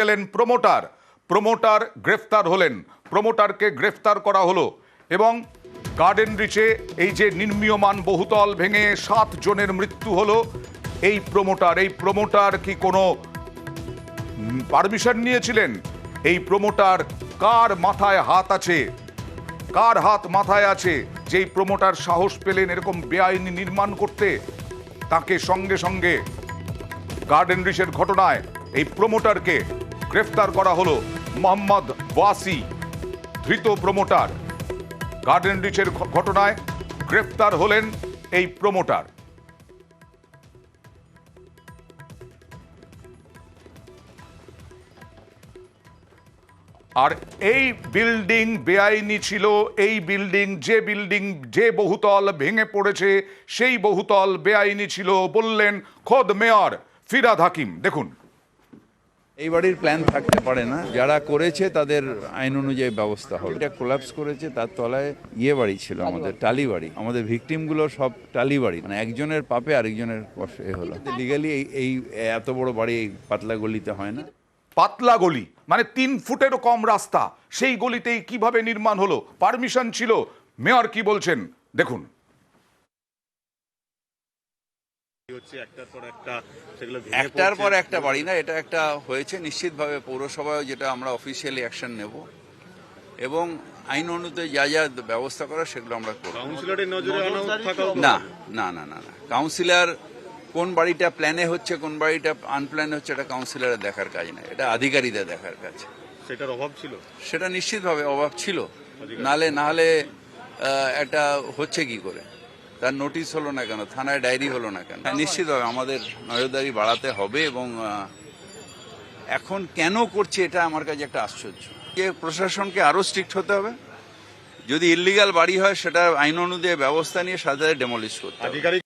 এলেন promoter. Promoter গ্রেফতার হলেন, প্রমোটারকে গ্রেফতার করা হলো এবং গার্ডেন রিচে এই যে নির্মীয়মান বহুতল ভেঙে 7 জনের মৃত্যু হলো, এই প্রমোটার কি কোনো পারমিশন নিয়েছিলেন? এই প্রমোটার কার মাথায় হাত আছে, কার হাত মাথায় আছে যেই প্রমোটার সাহস পেলেন এরকম বেআইনি নির্মাণ করতে? তাকে সঙ্গে সঙ্গে গার্ডেন রিচের ঘটনায় এই প্রমোটারকে গ্রেফতার করা হলো। মোহাম্মদ ওয়াসি ধৃত প্রমোটার। গার্ডেন রিচের ঘটনায় গ্রেফতার হলেন এই প্রমোটার। আর এই বিল্ডিং বেআইনি ছিল, এই বিল্ডিং যে বহুতল ভেঙে পড়েছে সেই বহুতল বেআইনি ছিল বললেন খোদ মেয়র ফিরহাদ হাকিম। দেখুন, এই বাড়ির প্ল্যান থাকতে পারে না, যারা করেছে তাদের আইন অনুযায়ী ব্যবস্থা হবে। এটা কোলাপস করেছে, তার তলায় বাড়ি ছিল, আমাদের টালি বাড়ি। আমাদের ভিকটিমগুলো সব টালি বাড়ি, মানে একজনের পাপে আরেকজনের এ হলো। লিগালি এই এত বড় বাড়ি এই পাতলা গলিতে হয় না। পাতলা গলি মানে 3 ফুটেরও কম রাস্তা, সেই গলিতেই কিভাবে নির্মাণ হলো? পারমিশন ছিল? মেয়র কি বলছেন দেখুন। একটার পর একটা বাড়ি না, এটা একটা হয়েছে নিশ্চিতভাবে। পৌরসভায় যেটা আমরা অফিসিয়ালি অ্যাকশন নেব এবং আইন অনুযায়ী যা যা ব্যবস্থা করা সেগুলো আমরা করব। না না না না না, কাউন্সিলর কোন বাড়িটা প্ল্যানে হচ্ছে কোন বাড়িটা আনপ্ল্যানে হচ্ছে এটা কাউন্সিলরের দেখার কাজ না, এটা আধিকারিকদের দেখার কাজ। সেটার অভাব ছিল, সেটা নিশ্চিতভাবে অভাব ছিল। না হলে একটা হচ্ছে কি করে, তার নোটিশ হলো না কেন, থানায় ডায়েরি হলো না কেন? নিশ্চিতভাবে আমাদের নজরদারি বাড়াতে হবে এবং এখন কেন করছে এটা আমার কাছে একটা আশ্চর্য। প্রশাসনকে আরো স্ট্রিক্ট হতে হবে। যদি ইল্লিগাল বাড়ি হয় সেটা আইন অনুযায়ী ব্যবস্থা নিয়ে সাথে ডেমলিশ করতে হবে।